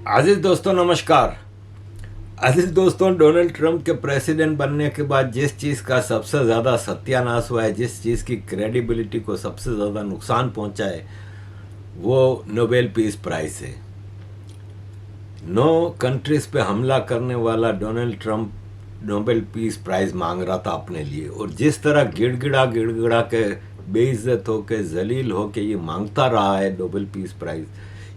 अजीज दोस्तों नमस्कार। अजीज दोस्तों, डोनाल्ड ट्रंप के प्रेसिडेंट बनने के बाद जिस चीज़ का सबसे ज़्यादा सत्यानाश हुआ है, जिस चीज़ की क्रेडिबिलिटी को सबसे ज़्यादा नुकसान पहुंचा है, वो नोबेल पीस प्राइज़ है। 9 कंट्रीज़ पे हमला करने वाला Donald Trump Nobel peace prize मांग रहा था अपने लिए, और जिस तरह गिड़गिड़ा के बेइज्जत होके जलील होके ये मांगता रहा है नोबेल पीस प्राइज़,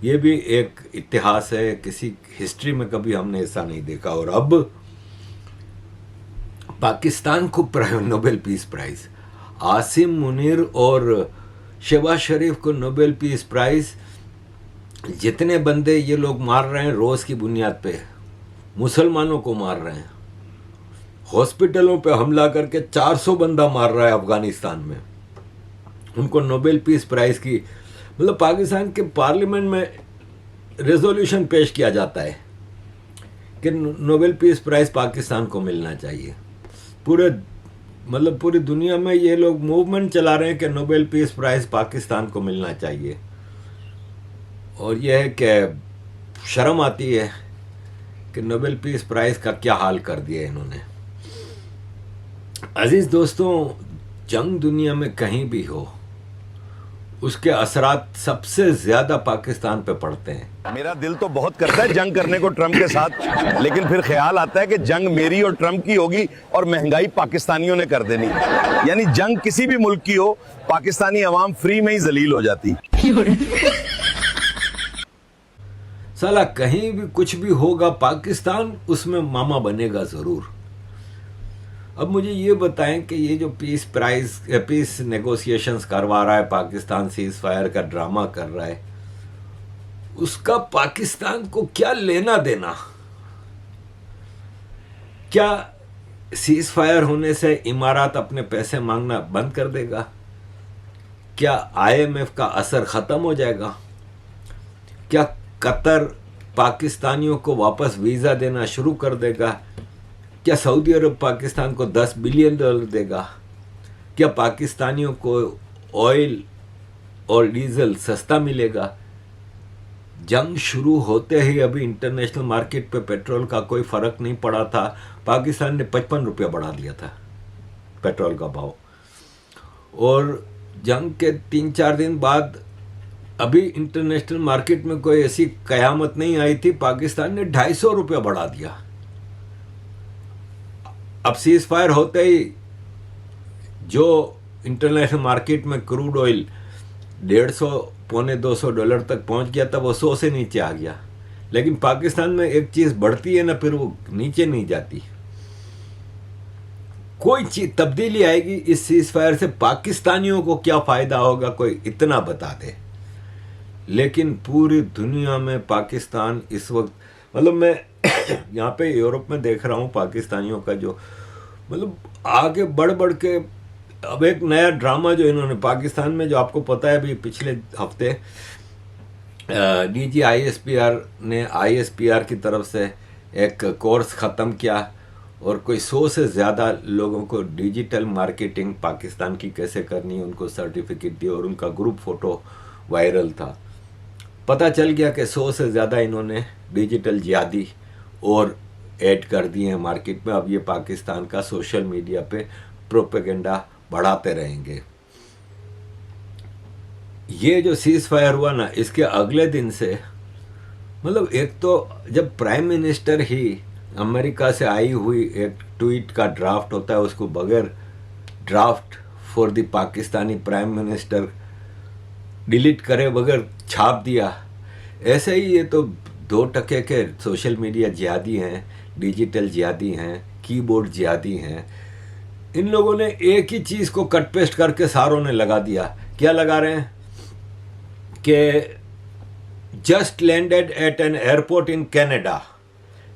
ये भी एक इतिहास है। किसी हिस्ट्री में कभी हमने ऐसा नहीं देखा। और अब पाकिस्तान को Nobel peace prize, Asim Munir और शहबाज शरीफ को नोबेल पीस प्राइज़, जितने बंदे ये लोग मार रहे हैं रोज़ की बुनियाद पे, मुसलमानों को मार रहे हैं, हॉस्पिटलों पे हमला करके 400 बंदा मार रहा है अफगानिस्तान में, उनको नोबेल पीस प्राइज़ की मतलब पाकिस्तान के पार्लियामेंट में रेजोल्यूशन पेश किया जाता है कि नोबेल पीस प्राइज़ पाकिस्तान को मिलना चाहिए। पूरी दुनिया में ये लोग मूवमेंट चला रहे हैं कि नोबेल पीस प्राइज़ पाकिस्तान को मिलना चाहिए। और यह है कि शर्म आती है कि नोबेल पीस प्राइज़ का क्या हाल कर दिया इन्होंने। अजीज़ दोस्तों, जंग दुनिया में कहीं भी हो, उसके असरात सबसे ज्यादा पाकिस्तान पे पड़ते हैं। मेरा दिल तो बहुत करता है जंग करने को ट्रंप के साथ, लेकिन फिर ख्याल आता है कि जंग मेरी और ट्रंप की होगी और महंगाई पाकिस्तानियों ने कर देनी। यानी जंग किसी भी मुल्क की हो, पाकिस्तानी अवाम फ्री में ही जलील हो जाती। साला कहीं भी कुछ भी होगा, पाकिस्तान उसमें मामा बनेगा जरूर। अब मुझे ये बताएं कि ये जो पीस नेगोशिएशंस करवा रहा है पाकिस्तान, सीज फायर का ड्रामा कर रहा है, उसका पाकिस्तान को क्या लेना देना? क्या सीज फायर होने से इमारात अपने पैसे मांगना बंद कर देगा? क्या IMF का असर खत्म हो जाएगा? क्या कतर पाकिस्तानियों को वापस वीजा देना शुरू कर देगा? क्या सऊदी अरब पाकिस्तान को $10 बिलियन देगा? क्या पाकिस्तानियों को ऑयल और डीजल सस्ता मिलेगा? जंग शुरू होते ही अभी इंटरनेशनल मार्केट पे पेट्रोल का कोई फर्क नहीं पड़ा था। पाकिस्तान ने 55 रुपया बढ़ा दिया था पेट्रोल का भाव, और जंग के 3-4 दिन बाद अभी इंटरनेशनल मार्केट में कोई ऐसी कयामत नहीं आई थी, पाकिस्तान ने 250 रुपया बढ़ा दिया। अब सीज फायर होते ही जो इंटरनेशनल मार्केट में क्रूड ऑयल 150-200 तक पहुंच गया था, वो 100 से नीचे आ गया। लेकिन पाकिस्तान में एक चीज बढ़ती है ना, फिर वो नीचे नहीं जाती। कोई चीज तब्दीली आएगी इस सीज फायर से, पाकिस्तानियों को क्या फायदा होगा कोई इतना बता दे। लेकिन पूरी दुनिया में पाकिस्तान इस वक्त, मतलब मैं यहाँ पे यूरोप में देख रहा हूँ पाकिस्तानियों का जो आगे बढ़ के, अब एक नया ड्रामा जो इन्होंने पाकिस्तान में, जो आपको पता है अभी पिछले हफ्ते DG ISPR ने ISPR की तरफ से एक कोर्स ख़त्म किया, और कोई 100 से ज़्यादा लोगों को डिजिटल मार्केटिंग पाकिस्तान की कैसे करनी है उनको सर्टिफिकेट दिया, और उनका ग्रुप फ़ोटो वायरल था। पता चल गया कि 100 से ज़्यादा इन्होंने डिजिटल जिहादी और ऐड कर दिए हैं मार्केट में। अब ये पाकिस्तान का सोशल मीडिया पे प्रोपेगेंडा बढ़ाते रहेंगे। ये जो सीज फायर हुआ ना, इसके अगले दिन से एक तो जब प्राइम मिनिस्टर ही अमेरिका से आई हुई एक ट्वीट का ड्राफ्ट होता है, उसको बगैर draft for the Pakistani prime minister delete करे, बगैर छाप दिया। ऐसे ही ये तो 2 टके के सोशल मीडिया जिहादी हैं, डिजिटल जिहादी हैं, कीबोर्ड जिहादी हैं। इन लोगों ने एक ही चीज़ को कट पेस्ट करके सारों ने लगा दिया। क्या लगा रहे हैं कि just landed eight an airport in Canada,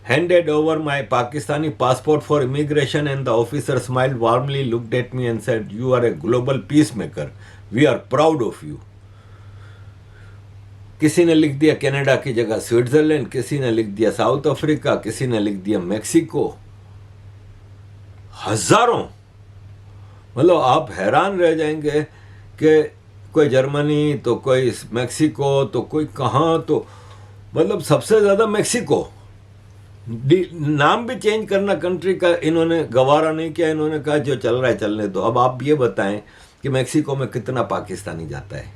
handed over my Pakistani passport for immigration, and the officer smiled warmly, looked at me and said, "You are a global peacemaker. We are proud of you." किसी ने लिख दिया Canada की जगह Switzerland, किसी ने लिख दिया साउथ अफ्रीका, किसी ने लिख दिया मेक्सिको। हजारों, आप हैरान रह जाएंगे कि कोई जर्मनी, तो कोई मेक्सिको, तो कोई कहाँ, तो मतलब सबसे ज़्यादा मेक्सिको, नाम भी चेंज करना कंट्री का इन्होंने गवारा नहीं किया। इन्होंने कहा जो चल रहा है चलने दो। अब आप ये बताएं कि मेक्सिको में कितना पाकिस्तानी जाता है।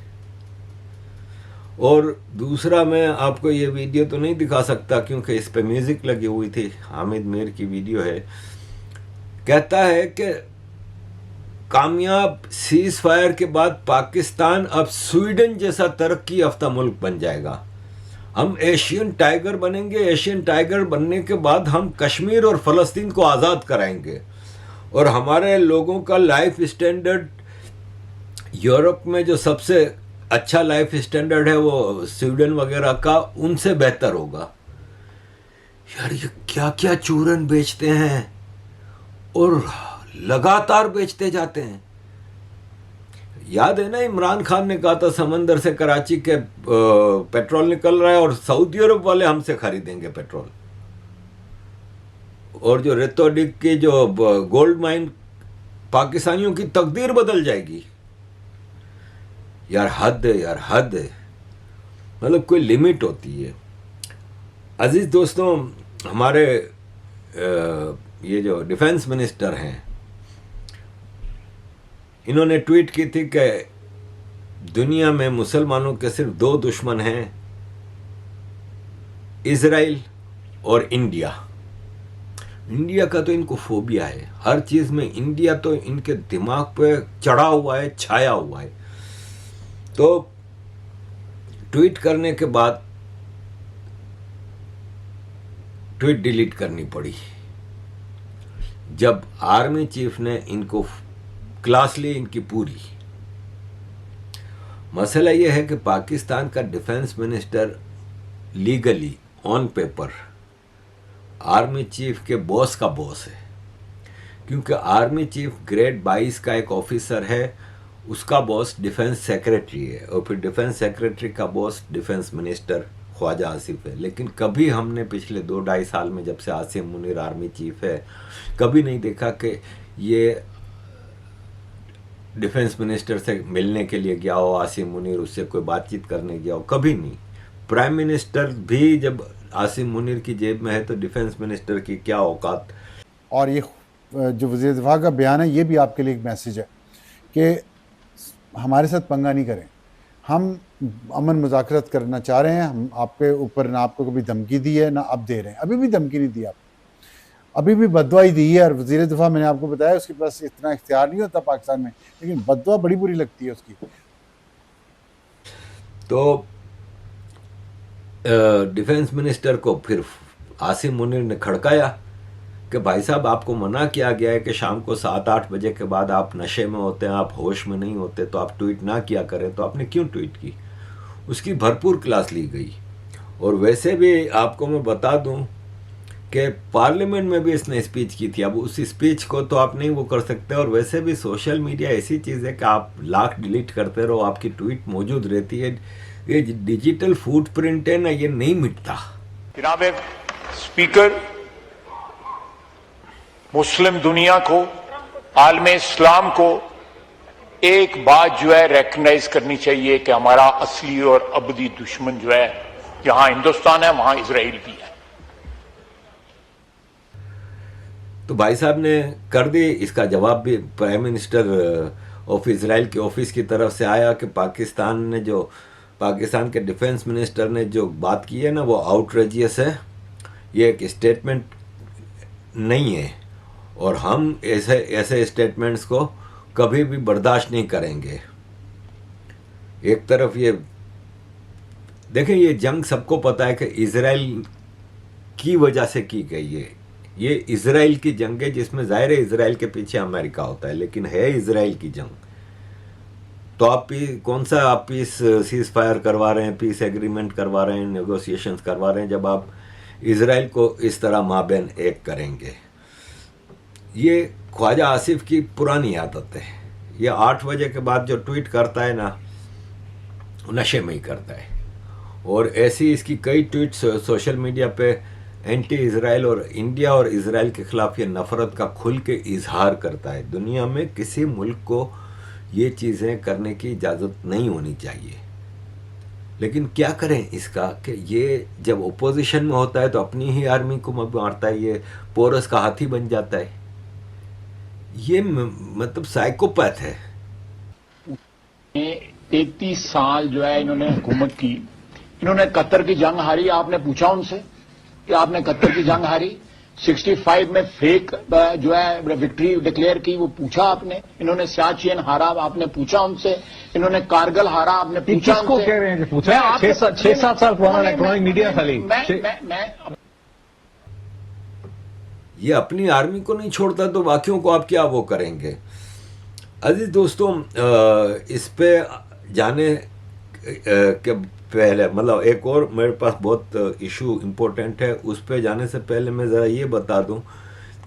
और दूसरा, मैं आपको ये वीडियो तो नहीं दिखा सकता क्योंकि इस पे म्यूजिक लगी हुई थी, हामिद मीर की वीडियो है। कहता है कि कामयाब सीज फायर के बाद पाकिस्तान अब स्वीडन जैसा तरक्की याफ्ता मुल्क बन जाएगा। हम एशियन टाइगर बनेंगे। एशियन टाइगर बनने के बाद हम कश्मीर और फ़लस्तीन को आज़ाद कराएंगे और हमारे लोगों का लाइफ स्टैंडर्ड यूरोप में जो सबसे अच्छा लाइफ स्टैंडर्ड है वो स्वीडन वगैरह का, उनसे बेहतर होगा। यार ये क्या क्या चूरन बेचते हैं और लगातार बेचते जाते हैं। याद है ना, इमरान खान ने कहा था समंदर से कराची के पेट्रोल निकल रहा है और सऊदी अरब वाले हमसे खरीदेंगे पेट्रोल। और जो रेतोडिक की जो गोल्ड माइन, पाकिस्तानियों की तकदीर बदल जाएगी। यार हद है, यार हद है। मतलब कोई लिमिट होती है। अजीज दोस्तों, हमारे ये जो डिफेंस मिनिस्टर हैं, इन्होंने ट्वीट की थी कि दुनिया में मुसलमानों के सिर्फ दो दुश्मन हैं, इजराइल और इंडिया। इंडिया का तो इनको फोबिया है, हर चीज़ में इंडिया तो इनके दिमाग पे चढ़ा हुआ है, छाया हुआ है। तो ट्वीट करने के बाद ट्वीट डिलीट करनी पड़ी जब आर्मी चीफ ने इनको क्लास ली इनकी पूरी। मसला यह है कि पाकिस्तान का defence minister legally on paper army chief के बॉस का बॉस है, क्योंकि आर्मी चीफ ग्रेड 22 का एक ऑफिसर है, उसका बॉस डिफेंस सेक्रेटरी है और फिर डिफेंस सेक्रेटरी का boss defence minister Khawaja Asif है। लेकिन कभी हमने पिछले 2-2.5 साल में, जब से आसिम मुनीर आर्मी चीफ है, कभी नहीं देखा कि ये डिफेंस मिनिस्टर से मिलने के लिए गया हो, आसिम मुनीर उससे कोई बातचीत करने गया हो, कभी नहीं। प्राइम मिनिस्टर भी जब आसिम मुनीर की जेब में है तो डिफेंस मिनिस्टर की क्या औकात। और ये जो वज़ीर दिफा का बयान है, ये भी आपके लिए एक मैसेज है कि हमारे साथ पंगा नहीं करें। हम अमन मुज़ाकरत करना चाह रहे हैं। हम आपके ऊपर ना आपको कभी धमकी दी है ना अब दे रहे हैं, अभी भी धमकी नहीं दी आप, अभी भी बददुआई दी है। और वज़ीर दिफा, मैंने आपको बताया, उसके पास इतना इख्तियार नहीं होता पाकिस्तान में, लेकिन बददुआ बड़ी बुरी लगती है उसकी। तो डिफेंस मिनिस्टर को फिर आसिम मुनीर ने खड़काया कि भाई साहब, आपको मना किया गया है कि शाम को 7-8 बजे के बाद आप नशे में होते हैं, आप होश में नहीं होते, तो आप ट्वीट ना किया करें। तो आपने क्यों ट्वीट की? उसकी भरपूर क्लास ली गई। और वैसे भी आपको मैं बता दूं कि पार्लियामेंट में भी इसने स्पीच की थी। अब उस स्पीच को तो आप नहीं वो कर सकते। और वैसे भी सोशल मीडिया ऐसी चीज़ है कि आप लाख डिलीट करते रहो, आपकी ट्वीट मौजूद रहती है। ये डिजिटल फुटप्रिंट है ना, ये नहीं मिटता। जनाब स्पीकर, मुस्लिम दुनिया को, आलम इस्लाम को एक बात जो है रिकग्नाइज करनी चाहिए कि हमारा असली और अबदी दुश्मन जो है, जहां हिंदुस्तान है वहां इजराइल भी है। तो भाई साहब ने कर दी। इसका जवाब भी प्राइम मिनिस्टर ऑफ इजराइल के ऑफिस की तरफ से आया कि पाकिस्तान के डिफेंस मिनिस्टर ने जो बात की है ना, वो आउटरेजियस है, ये एक स्टेटमेंट नहीं है और हम ऐसे स्टेटमेंट्स को कभी भी बर्दाश्त नहीं करेंगे। एक तरफ ये देखें, ये जंग सबको पता है कि इजराइल की वजह से की गई है। ये इजराइल की जंग है जिसमें ज़ाहिर है इजराइल के पीछे अमेरिका होता है, लेकिन है इजराइल की जंग। तो आप कौन सा आप पीस सीज फायर करवा रहे हैं, पीस एग्रीमेंट करवा रहे हैं, नेगोशिएशंस करवा रहे हैं, जब आप इजराइल को इस तरह माबैन एक करेंगे। ये ख्वाजा आसिफ की पुरानी आदत है। ये 8 बजे के बाद जो ट्वीट करता है ना, नशे में ही करता है। और ऐसी इसकी कई ट्वीट सोशल मीडिया पे एंटी इजराइल और इंडिया और इजराइल के खिलाफ ये नफरत का खुल के इजहार करता है। दुनिया में किसी मुल्क को ये चीज़ें करने की इजाज़त नहीं होनी चाहिए। लेकिन क्या करें इसका कि ये जब ओपोजिशन में होता है तो अपनी ही आर्मी को मारता है, ये पोरस का हाथी बन जाता है। ये मतलब साइकोपैथ है। 33 साल जो है इन्होंने हुकूमत की, इन्होंने कतर की जंग हारी। आपने पूछा उनसे कि आपने कतर की जंग हारी? 65 में फेक जो है विक्ट्री डिक्लेयर की, वो पूछा आपने? इन्होंने सियाचिन हारा, आपने पूछा उनसे? इन्होंने कारगिल हारा, आपने पूछा किसको उनसे? कह रहे हैं कि पूछा? 6-7 साल पुराना इलेक्ट्रॉनिक मीडिया खाली। मैं ये अपनी आर्मी को नहीं छोड़ता तो बाकियों को आप क्या वो करेंगे। अजीज दोस्तों, इस पे जाने के पहले मतलब एक और मेरे पास बहुत इशू इम्पोर्टेंट है, उस पे जाने से पहले मैं ज़रा ये बता दूं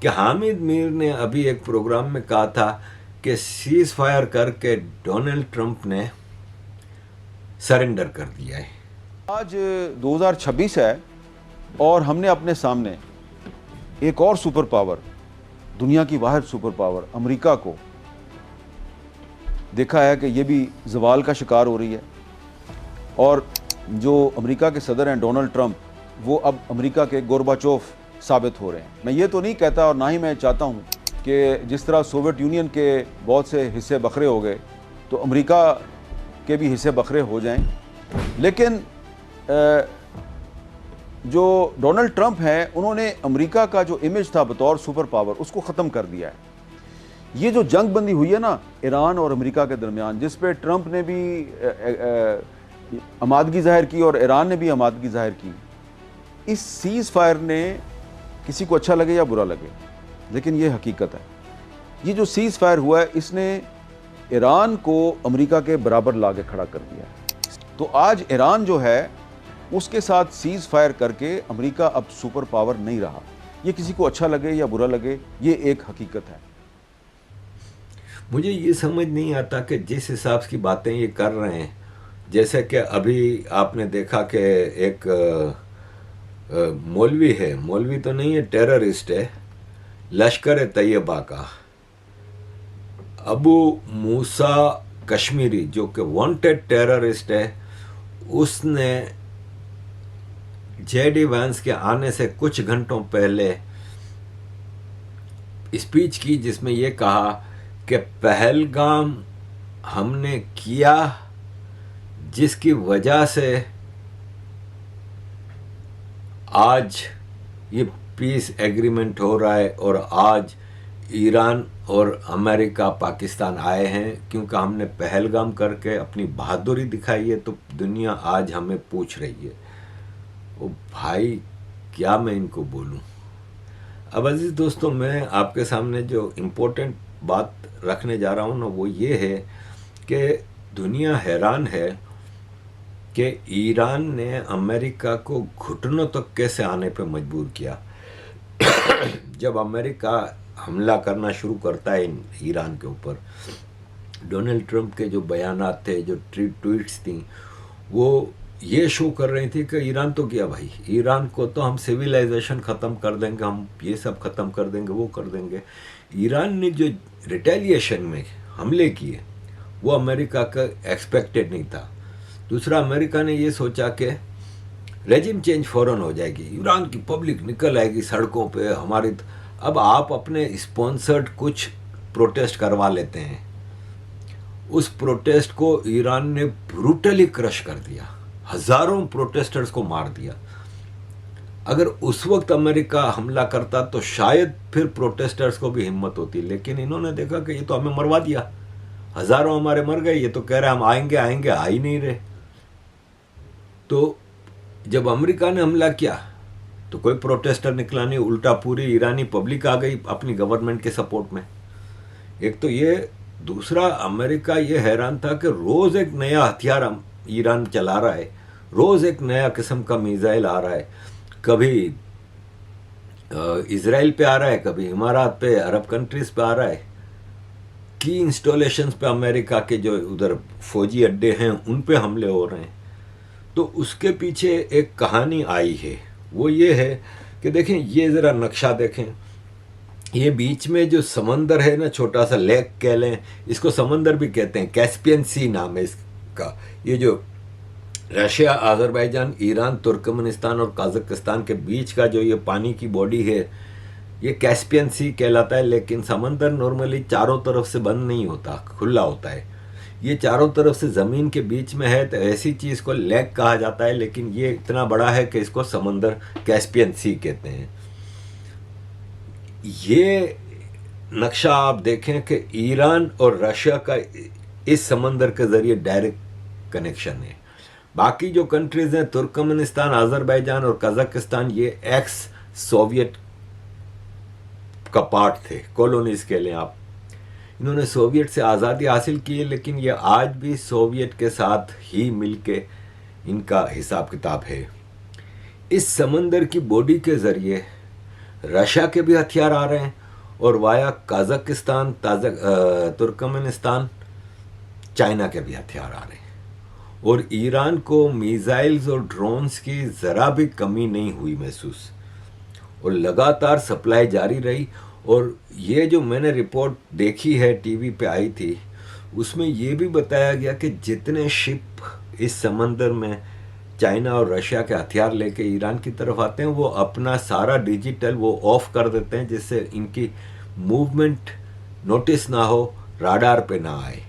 कि हामिद मीर ने अभी एक प्रोग्राम में कहा था कि सीज फायर करके डोनाल्ड ट्रंप ने सरेंडर कर दिया है। आज 2026 है और हमने अपने सामने एक और सुपर पावर, दुनिया की वाहिद सुपर पावर अमेरिका को देखा है कि ये भी ज़वाल का शिकार हो रही है। और जो अमेरिका के सदर हैं डोनाल्ड ट्रंप, वो अब अमेरिका के गोरबाचोव साबित हो रहे हैं। मैं ये तो नहीं कहता और ना ही मैं चाहता हूँ कि जिस तरह सोवियत यूनियन के बहुत से हिस्से बखरे हो गए तो अमेरिका के भी हिस्से बखरे हो जाएं, लेकिन जो डोनाल्ड ट्रंप हैं उन्होंने अमेरिका का जो इमेज था बतौर सुपर पावर उसको ख़त्म कर दिया है। ये जो जंग बंदी हुई है ना ईरान और अमेरिका के दरमियान, जिस पे ट्रंप ने भी आमादगी ज़ाहिर की और ईरान ने भी आमादगी ज़ाहिर की, इस सीज़ फायर ने किसी को अच्छा लगे या बुरा लगे, लेकिन ये हकीकत है। ये जो सीज़ फायर हुआ है इसने ईरान को अमेरिका के बराबर ला के खड़ा कर दिया है। तो आज ईरान जो है उसके साथ सीज़ फायर करके अमेरिका अब सुपर पावर नहीं रहा। ये किसी को अच्छा लगे या बुरा लगे, ये एक हकीकत है। मुझे ये समझ नहीं आता कि जिस हिसाब की बातें ये कर रहे हैं, जैसे कि अभी आपने देखा कि एक मौलवी है, मौलवी तो नहीं है, टेररिस्ट है, लश्कर तैयबा का अबू मूसा कश्मीरी, जो कि वांटेड टेररिस्ट है, उसने जेडी वैंस के आने से कुछ घंटों पहले स्पीच की जिसमें यह कहा कि पहलगाम हमने किया जिसकी वजह से आज ये पीस एग्रीमेंट हो रहा है और आज ईरान और अमेरिका पाकिस्तान आए हैं, क्योंकि हमने पहलगाम करके अपनी बहादुरी दिखाई है, तो दुनिया आज हमें पूछ रही है। ओ भाई, क्या मैं इनको बोलूं। अब अजीज दोस्तों, मैं आपके सामने जो इम्पोर्टेंट बात रखने जा रहा हूं ना, वो ये है कि दुनिया हैरान है कि ईरान ने अमेरिका को घुटनों तक कैसे आने पे मजबूर किया। जब अमेरिका हमला करना शुरू करता है ईरान के ऊपर, डोनाल्ड ट्रंप के जो बयानात थे, जो ट्वीट्स थी, वो ये शो कर रही थी कि ईरान तो क्या भाई, ईरान को तो हम सिविलाइजेशन ख़त्म कर देंगे, हम ये सब ख़त्म कर देंगे, वो कर देंगे। ईरान ने जो रिटेलिएशन में हमले किए वो अमेरिका का एक्सपेक्टेड नहीं था। दूसरा, अमेरिका ने ये सोचा कि रेजिम चेंज फ़ौरन हो जाएगी, ईरान की पब्लिक निकल आएगी सड़कों पे हमारी। अब आप अपने स्पॉन्सर्ड कुछ प्रोटेस्ट करवा लेते हैं, उस प्रोटेस्ट को ईरान ने ब्रूटली क्रश कर दिया, हज़ारों प्रोटेस्टर्स को मार दिया। अगर उस वक्त अमेरिका हमला करता तो शायद फिर प्रोटेस्टर्स को भी हिम्मत होती, लेकिन इन्होंने देखा कि ये तो हमें मरवा दिया, हज़ारों हमारे मर गए, ये तो कह रहे हम आएंगे आएंगे, आ ही नहीं रहे। तो जब अमेरिका ने हमला किया तो कोई प्रोटेस्टर निकला नहीं, उल्टा पूरी ईरानी पब्लिक आ गई अपनी गवर्नमेंट के सपोर्ट में। एक तो ये, दूसरा अमेरिका ये हैरान था कि रोज़ एक नया हथियार ईरान चला रहा है, रोज़ एक नया किस्म का मिसाइल आ रहा है, कभी इजराइल पे आ रहा है, कभी इमारात पे, अरब कंट्रीज़ पे आ रहा है, की इंस्टॉलेशंस पे अमेरिका के जो उधर फौजी अड्डे हैं उन पे हमले हो रहे हैं। तो उसके पीछे एक कहानी आई है, वो ये है कि देखें, ये ज़रा नक्शा देखें, ये बीच में जो समंदर है ना, छोटा सा लेक कह लें, इसको समंदर भी कहते हैं, कैस्पियन सी नाम है इसका। ये जो रशिया, अज़रबैजान, ईरान, तुर्कमेनिस्तान और कजाकिस्तान के बीच का जो ये पानी की बॉडी है, ये कैस्पियन सी कहलाता है। लेकिन समंदर नॉर्मली चारों तरफ से बंद नहीं होता, खुला होता है। ये चारों तरफ से ज़मीन के बीच में है, तो ऐसी चीज़ को लेक कहा जाता है। लेकिन ये इतना बड़ा है कि इसको समंदर कैस्पियन सी कहते हैं। ये नक्शा आप देखें कि ईरान और रशिया का इस समंदर के ज़रिए डायरेक्ट कनेक्शन है। बाकी जो कंट्रीज़ हैं, तुर्कमेनिस्तान, अज़रबैजान और कजाकिस्तान, ये एक्स सोवियत का पार्ट थे, कॉलोनीज के लिए आप। इन्होंने सोवियत से आज़ादी हासिल की है, लेकिन ये आज भी सोवियत के साथ ही मिलके इनका हिसाब किताब है। इस समंदर की बॉडी के ज़रिए रशिया के भी हथियार आ रहे हैं और वाया कजाकिस्तान, तुर्कमेनिस्तान, चाइना के भी हथियार आ रहे हैं। और ईरान को मिसाइल्स और ड्रोन्स की ज़रा भी कमी नहीं हुई महसूस, और लगातार सप्लाई जारी रही। और ये जो मैंने रिपोर्ट देखी है, टीवी पे आई थी, उसमें ये भी बताया गया कि जितने शिप इस समंदर में चाइना और रशिया के हथियार लेके ईरान की तरफ आते हैं, वो अपना सारा डिजिटल वो ऑफ कर देते हैं, जिससे इनकी मूवमेंट नोटिस ना हो, राडार पे ना आए।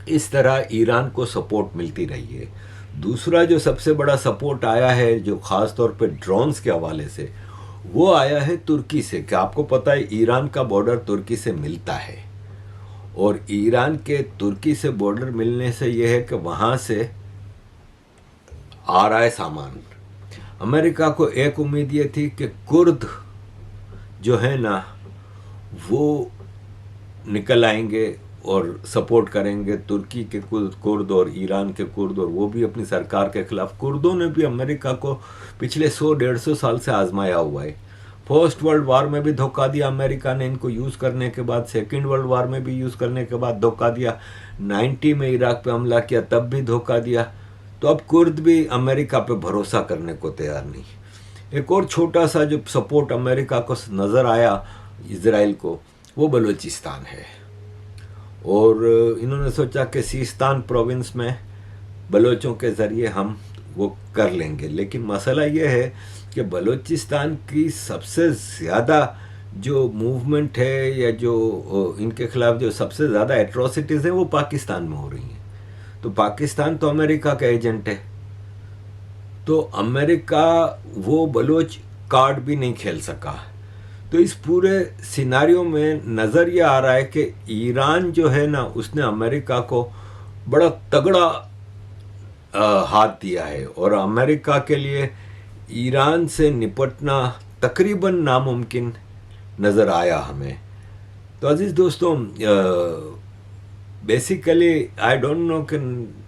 इस तरह ईरान को सपोर्ट मिलती रही है। दूसरा जो सबसे बड़ा सपोर्ट आया है, जो ख़ास तौर पे ड्रोन्स के हवाले से, वो आया है तुर्की से। कि आपको पता है ईरान का बॉर्डर तुर्की से मिलता है, और ईरान के तुर्की से बॉर्डर मिलने से यह है कि वहाँ से आ रहा है सामान। अमेरिका को एक उम्मीद ये थी कि कुर्द जो है ना, वो निकल आएंगे और सपोर्ट करेंगे तुर्की के कुर्द और ईरान के कुर्द, और वो भी अपनी सरकार के खिलाफ। कुर्दों ने भी अमेरिका को पिछले 100-150 साल से आजमाया हुआ है। फर्स्ट वर्ल्ड वार में भी धोखा दिया अमेरिका ने इनको यूज़ करने के बाद, सेकेंड वर्ल्ड वार में भी यूज़ करने के बाद धोखा दिया, 90 में इराक पे हमला किया तब भी धोखा दिया। तो अब कुर्द भी अमेरिका पे भरोसा करने को तैयार नहीं। एक और छोटा सा जो सपोर्ट अमेरिका को नज़र आया इजराइल को, वो बलूचिस्तान है। और इन्होंने सोचा कि सीस्तान प्रोविंस में बलोचों के ज़रिए हम वो कर लेंगे। लेकिन मसला ये है कि बलूचिस्तान की सबसे ज़्यादा जो मूवमेंट है, या जो इनके खिलाफ जो सबसे ज़्यादा एट्रोसिटीज़ हैं, वो पाकिस्तान में हो रही हैं। तो पाकिस्तान तो अमेरिका का एजेंट है, तो अमेरिका वो बलोच कार्ड भी नहीं खेल सका। तो इस पूरे सिनारियो में नज़र ये आ रहा है कि ईरान जो है ना, उसने अमेरिका को बड़ा तगड़ा हाथ दिया है, और अमेरिका के लिए ईरान से निपटना तकरीबन नामुमकिन नज़र आया हमें। तो अजीज़ दोस्तों, बेसिकली आई डोंट नो कि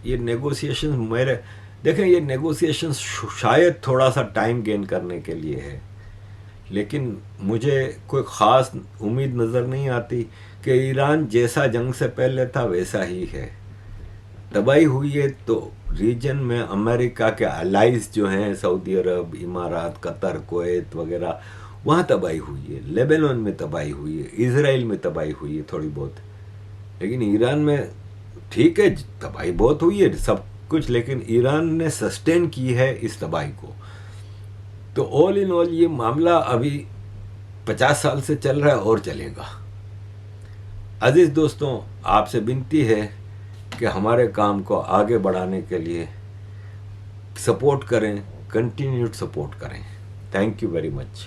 ये नेगोशिएशंस मेरे देखें, ये नेगोशिएशंस शायद थोड़ा सा टाइम गेन करने के लिए है, लेकिन मुझे कोई ख़ास उम्मीद नज़र नहीं आती कि ईरान जैसा जंग से पहले था वैसा ही है। तबाही हुई है तो रीजन में अमेरिका के अलाइज जो हैं, सऊदी अरब, इमारात, कतर, कुवैत वगैरह, वहाँ तबाही हुई है। लेबनान में तबाही हुई है, इजराइल में तबाही हुई है थोड़ी बहुत, लेकिन ईरान में ठीक है तबाही बहुत हुई है सब कुछ, लेकिन ईरान ने सस्टेन की है इस तबाही को। तो ऑल इन ऑल ये मामला अभी 50 साल से चल रहा है और चलेगा। अजीज़ दोस्तों, आपसे विनती है कि हमारे काम को आगे बढ़ाने के लिए सपोर्ट करें, कंटिन्यूड सपोर्ट करें। Thank you very much.